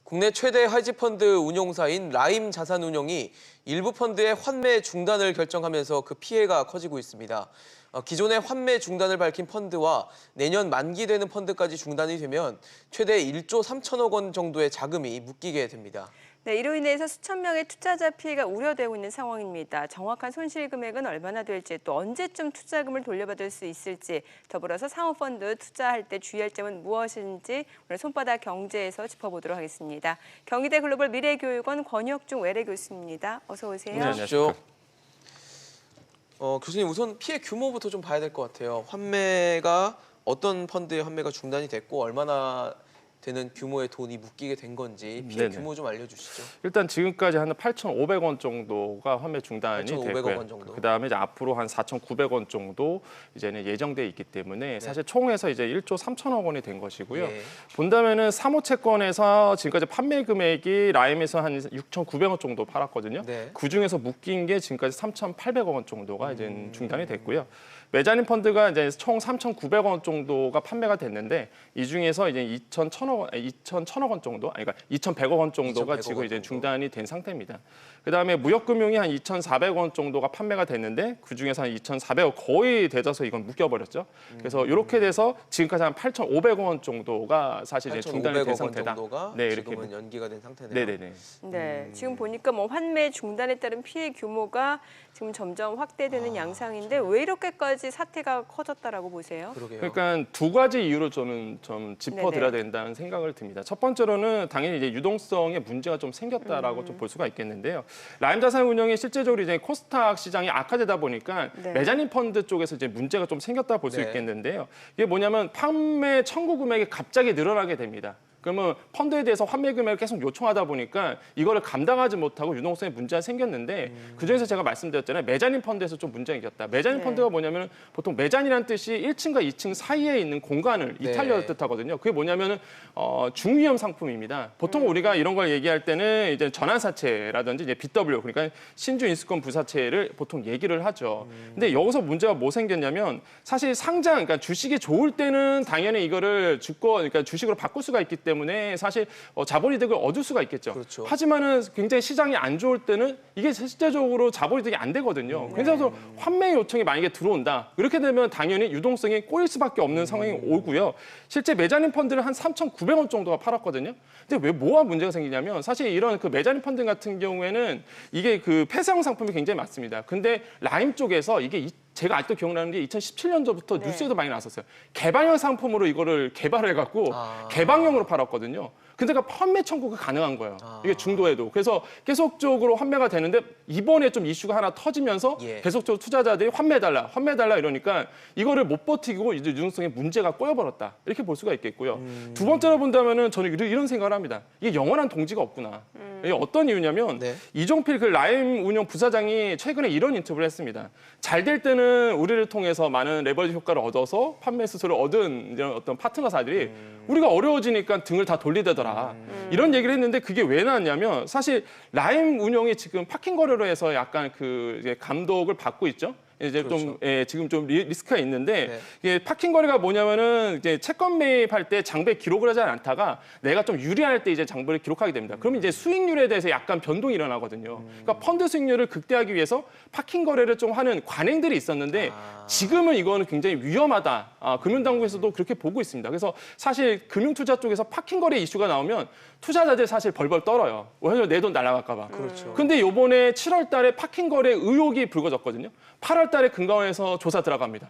국내 최대 헤지펀드 운용사인 라임 자산운용이 일부 펀드의 환매 중단을 결정하면서 그 피해가 커지고 있습니다. 기존의 환매 중단을 밝힌 펀드와 내년 만기되는 펀드까지 중단이 되면 최대 1조 3천억 원 정도의 자금이 묶이게 됩니다. 네, 이로 인해서 수천 명의 투자자 피해가 우려되고 있는 상황입니다. 정확한 손실 금액은 얼마나 될지, 또 언제쯤 투자금을 돌려받을 수 있을지, 더불어서 사모펀드 투자할 때 주의할 점은 무엇인지 오늘 손바닥 경제에서 짚어보도록 하겠습니다. 경희대 글로벌 미래교육원 권혁중 외래 교수입니다. 어서 오세요. 네, 안녕하십니까. 교수님, 우선 피해 규모부터 좀 봐야 될 것 같아요. 환매가 어떤 펀드의 환매가 중단이 됐고 얼마나 되는 규모의 돈이 묶이게 된 건지 피해 규모 좀 알려주시죠. 일단 지금까지 한 8,500원 정도가 환매 중단이 8,500억 됐고요. 원 정도. 그다음에 이제 앞으로 한 4,900원 정도 이제는 예정돼 있기 때문에 사실 총해서 이제 1조 3천억 원이 된 것이고요. 예. 본다면은 사모채권에서 지금까지 판매 금액이 라임에서 한 6,900원 정도 팔았거든요. 네. 그 중에서 묶인 게 지금까지 3,800억 원 정도가 이제 중단이 됐고요. 메자닌 펀드가 이제 총 3,900원 정도가 판매가 됐는데 이 중에서 이제 2,100억 원 정도, 아니 그러니까 2,100억 원 정도가 2,100억 지금 원 이제 정도. 중단이 된 상태입니다. 그다음에 무역금융이 한 2,400원 정도가 판매가 됐는데 그 중에서 한 2,400억 거의 되져서 이건 묶여버렸죠. 그래서 이렇게 돼서 지금까지 한 8,500원 정도가 사실 이제 중단이 된 8,500억 원 상태다. 정도가 네, 이렇게. 지금은 연기가 된 상태네요. 네네네. 네, 지금 보니까 뭐 환매 중단에 따른 피해 규모가 지금 점점 확대되는 양상인데 왜 이렇게까지 사태가 커졌다라고 보세요? 그러게요. 그러니까 두 가지 이유로 저는 좀 짚어드려야 된다는 생각을 듭니다. 첫 번째로는 당연히 이제 유동성에 문제가 좀 생겼다라고 좀 볼 수가 있겠는데요. 라임 자산운용이 실제적으로 이제 코스닥 시장이 악화되다 보니까 네. 메자닌 펀드 쪽에서 이제 문제가 좀 생겼다 볼 수 네. 있겠는데요. 이게 뭐냐면 판매 청구 금액이 갑자기 늘어나게 됩니다. 그러면 펀드에 대해서 환매 금액을 계속 요청하다 보니까 이거를 감당하지 못하고 유동성에 문제가 생겼는데 그중에서 제가 말씀드렸잖아요. 메자닌 펀드에서 좀 문제가 생겼다. 메자닌 네. 펀드가 뭐냐면 보통 메자닌이라는 뜻이 1층과 2층 사이에 있는 공간을 네. 이탈리아를 뜻하거든요. 그게 뭐냐면은 중위험 상품입니다. 보통 우리가 이런 걸 얘기할 때는 이제 전환사채라든지 이제 BW 그러니까 신주 인수권 부사채를 보통 얘기를 하죠. 근데 여기서 문제가 뭐 생겼냐면 사실 상장 그러니까 주식이 좋을 때는 당연히 이거를 주권 그러니까 주식으로 바꿀 수가 있기 때문에 사실 자본이득을 얻을 수가 있겠죠. 그렇죠. 하지만은 굉장히 시장이 안 좋을 때는 이게 실제적으로 자본이득이 안 되거든요. 그래서 환매 요청이 만약에 들어온다. 이렇게 되면 당연히 유동성이 꼬일 수밖에 없는 상황이 오고요. 실제 메자닌 펀드를 한 3,900원 정도가 팔았거든요. 근데 왜 뭐가 문제가 생기냐면 사실 이런 그 메자닌 펀드 같은 경우에는 이게 그 폐사형 상품이 굉장히 많습니다. 근데 라임 쪽에서 이게 제가 아직도 기억나는 게 2017년도부터 네. 뉴스에도 많이 나왔었어요. 개방형 상품으로 이거를 개발해갖고 개방형으로 팔았거든요. 근데 그 판매 청구가 가능한 거예요. 이게 중도에도. 그래서 계속적으로 환매가 되는데 이번에 좀 이슈가 하나 터지면서 예. 계속적으로 계속적으로 투자자들이 환매해달라 이러니까 이거를 못 버티고 이제 유동성에 문제가 꼬여버렸다. 이렇게 볼 수가 있겠고요. 두 번째로 본다면은 저는 이런 생각을 합니다. 이게 영원한 동지가 없구나. 이게 어떤 이유냐면 네. 이종필 그 라임 운용 부사장이 최근에 이런 인터뷰를 했습니다. 잘 될 때는 우리를 통해서 많은 레버리지 효과를 얻어서 판매 수수를 얻은 이런 어떤 파트너사들이 우리가 어려워지니까 등을 다 돌리더라. 이런 얘기를 했는데 그게 왜 나왔냐면 사실 라임 운용이 지금 파킹 거래로 해서 약간 그 이제 감독을 받고 있죠. 이제 그렇죠. 좀 지금 좀 리스크가 있는데 네. 이게 파킹 거래가 뭐냐면은 이제 채권 매입할 때 장부에 기록을 하지 않다가 내가 좀 유리할 때 이제 장부를 기록하게 됩니다. 그러면 이제 수익률에 대해서 약간 변동이 일어나거든요. 그러니까 펀드 수익률을 극대화하기 위해서 파킹 거래를 좀 하는 관행들이 있었는데 지금은 이거는 굉장히 위험하다. 금융당국에서도 그렇게 보고 있습니다. 그래서 사실 금융투자 쪽에서 파킹 거래 이슈가 나오면 투자자들 사실 벌벌 떨어요. 왜냐면 내 돈 날아갈까 봐. 그렇죠. 근데 요번에 7월 달에 파킹 거래 의혹이 불거졌거든요. 8월 달에 금감원에서 조사 들어갑니다.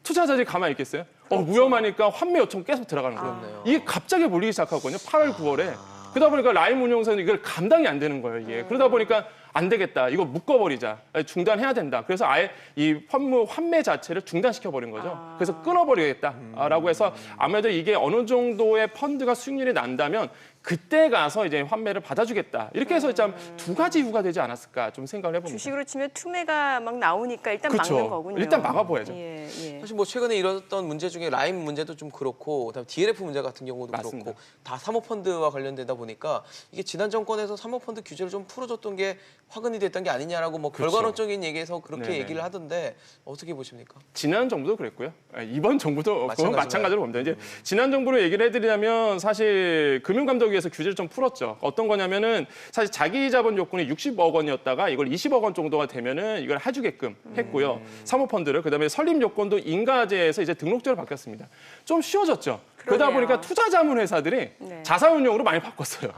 투자자들이 가만히 있겠어요? 위험하니까 환매 요청 계속 들어가는 거예요. 그렇네요. 이게 갑자기 몰리기 시작하거든요. 8월, 9월에. 그러다 보니까 라임 운용사는 이걸 감당이 안 되는 거예요. 이게. 그러다 보니까 안 되겠다. 이거 묶어버리자. 중단해야 된다. 그래서 아예 이 환매 자체를 중단시켜버린 거죠. 그래서 끊어버리겠다라고 해서 아무래도 이게 어느 정도의 펀드가 수익률이 난다면 그때 가서 이제 환매를 받아주겠다. 이렇게 해서 참 두 가지 이유가 되지 않았을까 좀 생각을 해봅니다. 주식으로 치면 투매가 막 나오니까 일단 막는 거군요. 일단 막아봐야죠. 예, 예. 사실 뭐 최근에 일어났던 문제 중에 라임 문제도 좀 그렇고 그다음에 DLF 문제 같은 경우도 맞습니다. 그렇고 다 사모펀드와 관련되다 보니까 이게 지난 정권에서 사모펀드 규제를 좀 풀어줬던 게 화근이 됐던 게 아니냐라고 뭐 그렇죠. 결과론적인 얘기에서 그렇게 네네. 얘기를 하던데 어떻게 보십니까? 지난 정부도 그랬고요. 이번 정부도 그건 마찬가지인가요? 마찬가지로 봅니다. 이제 지난 정부로 얘기를 해드리자면 사실 금융감독 위해서 규제를 좀 풀었죠. 어떤 거냐면은 사실 자기 자본 요건이 60억 원이었다가 이걸 20억 원 정도가 되면은 이걸 해주게끔 했고요. 사모펀드를 그다음에 설립 요건도 인가제에서 이제 등록제로 바뀌었습니다. 좀 쉬워졌죠. 그러다 그러네요. 보니까 투자자문 회사들이 네. 자산운용으로 많이 바꿨어요.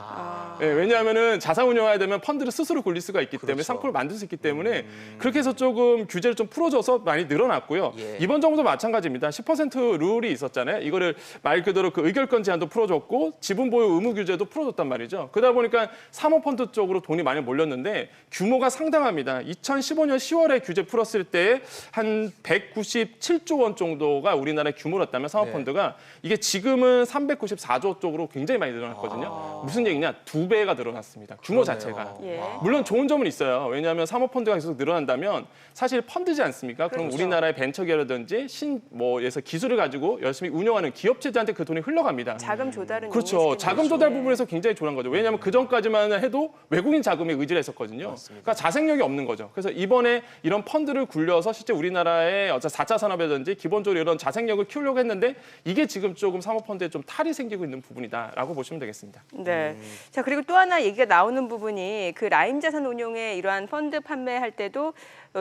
예, 왜냐하면은 자산운용해야 되면 펀드를 스스로 굴릴 수가 있기 때문에 그렇죠. 상품을 만들 수 있기 때문에 그렇게 해서 조금 규제를 좀 풀어줘서 많이 늘어났고요. 예. 이번 정도 마찬가지입니다. 10% 룰이 있었잖아요. 이거를 말 그대로 그 의결권 제한도 풀어줬고 지분 보유 의무 규제도 풀어줬단 말이죠. 그러다 보니까 사모펀드 쪽으로 돈이 많이 몰렸는데 규모가 상당합니다. 2015년 10월에 규제 풀었을 때 한 197조 원 정도가 우리나라의 규모였다면 사모펀드가 이게 지금은 394조 쪽으로 굉장히 많이 늘어났거든요. 무슨 얘기냐? 2배가 늘어났습니다. 규모 그러네요. 자체가. 예. 물론 좋은 점은 있어요. 왜냐하면 사모펀드가 계속 늘어난다면 사실 펀드지 않습니까? 그럼 그렇죠. 우리나라의 벤처기업이라든지 뭐에서 기술을 가지고 열심히 운영하는 기업체들한테 그 돈이 흘러갑니다. 자금 조달은 그렇죠. 용이시겠네요. 자금 조달 네. 부분에서 굉장히 중요한 거죠. 왜냐하면 그 전까지만 해도 외국인 자금에 의지를 했었거든요. 그러니까 자생력이 없는 거죠. 그래서 이번에 이런 펀드를 굴려서 실제 우리나라의 4차 산업이라든지 기본적으로 이런 자생력을 키우려고 했는데 이게 지금 조금 사모펀드에 좀 탈이 생기고 있는 부분이다라고 보시면 되겠습니다. 네. 자, 그리고 또 하나 얘기가 나오는 부분이 그 라임 자산 운용의 이러한 펀드 판매할 때도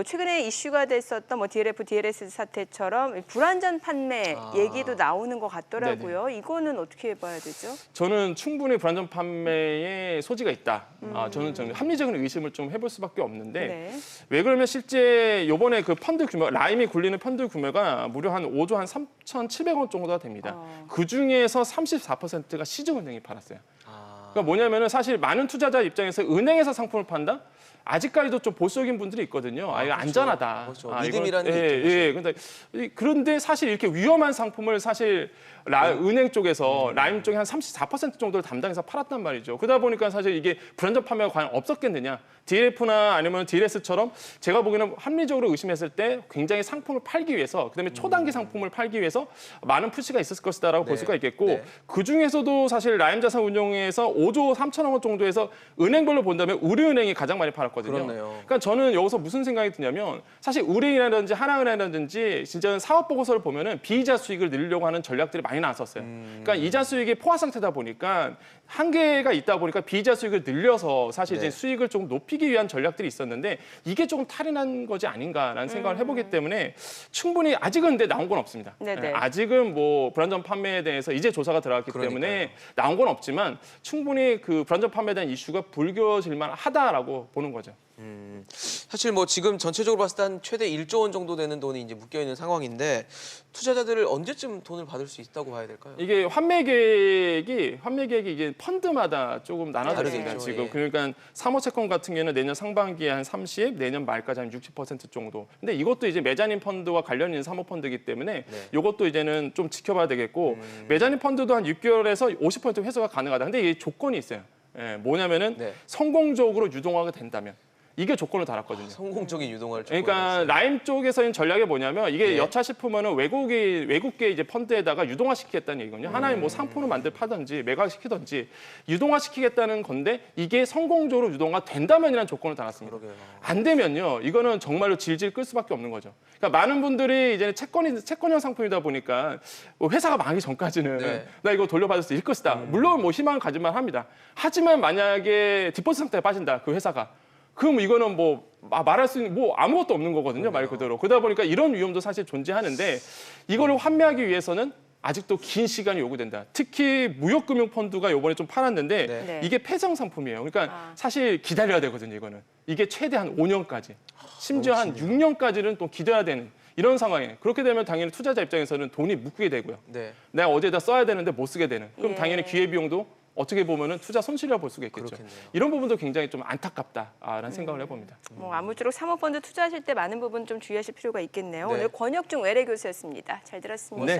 최근에 이슈가 됐었던 뭐 DLF, DLS 사태처럼 불안전 판매 얘기도 나오는 것 같더라고요. 이거는 어떻게 봐야 되죠? 저는 충분히 불안전 판매의 소지가 있다. 저는 합리적인 의심을 좀 해볼 수밖에 없는데 네. 왜 그러면 실제 요번에 그 펀드 규모, 라임이 굴리는 펀드 규모가 무려 한 5조 한 3,700원 정도가 됩니다. 그 중에서 34%가 시중은행이 팔았어요. 그러니까 뭐냐면은 사실 많은 투자자 입장에서 은행에서 상품을 판다? 아직까지도 좀 보수적인 분들이 있거든요. 이거 그렇죠. 안전하다. 그렇죠. 이건- 믿음이라는 게 예, 있죠. 예. 그런데 사실 이렇게 위험한 상품을 사실 은행 쪽에서 라임 쪽에 한 34% 정도를 담당해서 팔았단 말이죠. 그러다 보니까 사실 이게 불안전 판매가 과연 없었겠느냐? DLF나 아니면 DLS처럼 제가 보기에는 합리적으로 의심했을 때 굉장히 상품을 팔기 위해서 그다음에 초단기 상품을 팔기 위해서 많은 푸시가 있었을 것이다라고 볼 수가 있겠고 네. 그 중에서도 사실 라임 자산 운용에서 5조 3천억 원 정도에서 은행별로 본다면 우리은행이 가장 많이 팔았거든요. 그렇네요. 그러니까 저는 여기서 무슨 생각이 드냐면 사실 우리은행이라든지 하나은행이라든지 진짜 사업 보고서를 보면은 비이자 수익을 늘리려고 하는 전략들이 많이 나왔었어요. 그러니까 이자 수익이 포화 상태다 보니까 한계가 있다 보니까 비이자 수익을 늘려서 사실 네. 이제 수익을 조금 높이기 위한 전략들이 있었는데 이게 조금 탈이 난 거지 아닌가라는 생각을 해보기 때문에 충분히 아직은 근데 나온 건 없습니다. 네네. 아직은 뭐 불안전 판매에 대해서 이제 조사가 들어갔기 때문에 그러니까요. 나온 건 없지만 충분히 그 불안전 판매에 대한 이슈가 불교질 만하다라고 보는 거죠. 사실 뭐 지금 전체적으로 봤을 때 한 최대 1조 원 정도 되는 돈이 이제 묶여 있는 상황인데 투자자들을 언제쯤 돈을 받을 수 있다고 봐야 될까요? 이게 환매 계획이 이게 펀드마다 조금 나눠져 있습니다. 다르겠죠, 지금 예. 그러니까 사모채권 같은 경우는 내년 상반기에 한 30, 내년 말까지 한 60% 정도. 근데 이것도 이제 메자닌 펀드와 관련 있는 사모펀드이기 때문에 이것도 이제는 좀 지켜봐야 되겠고 메자닌 펀드도 한 6개월에서 50% 회수가 가능하다. 근데 이 조건이 있어요. 예, 뭐냐면은 네. 성공적으로 유동화가 된다면. 이게 조건을 달았거든요. 성공적인 유동화를 그러니까 라임 쪽에서는 전략이 뭐냐면 이게 네. 여차 싶으면은 외국계 이제 펀드에다가 유동화시키겠다는 얘기거든요. 하나의 뭐 상품을 파든지 매각시키든지 유동화시키겠다는 건데 이게 성공적으로 유동화 된다면이라는 조건을 달았습니다. 그러게요. 안 되면요, 이거는 정말로 질질 끌 수밖에 없는 거죠. 그러니까 많은 분들이 이제는 채권형 상품이다 보니까 뭐 회사가 망하기 전까지는 네. 나 이거 돌려받을 수 있을 것이다. 물론 뭐 희망을 가질만 합니다. 하지만 만약에 디폴트 상태에 빠진다, 그 회사가. 그럼 이거는 뭐 말할 수 있는 뭐 아무것도 없는 거거든요, 말 그대로. 그러다 보니까 이런 위험도 사실 존재하는데 이거를 환매하기 위해서는 아직도 긴 시간이 요구된다. 특히 무역금융펀드가 이번에 좀 팔았는데 네. 이게 폐정 상품이에요. 그러니까 사실 기다려야 되거든요, 이거는. 이게 최대 한 5년까지, 심지어 한 6년까지는 또 기다려야 되는 이런 상황이에요. 그렇게 되면 당연히 투자자 입장에서는 돈이 묶이게 되고요. 네. 내가 어디에다 써야 되는데 못 쓰게 되는. 그럼 예. 당연히 기회비용도 어떻게 보면은 투자 손실이라고 볼 수가 있겠죠. 그렇겠네요. 이런 부분도 굉장히 좀 안타깝다라는 생각을 해봅니다. 뭐 아무쪼록 사모펀드 투자하실 때 많은 부분 좀 주의하실 필요가 있겠네요. 네. 오늘 권혁중 외래 교수였습니다. 잘 들었습니다. 네.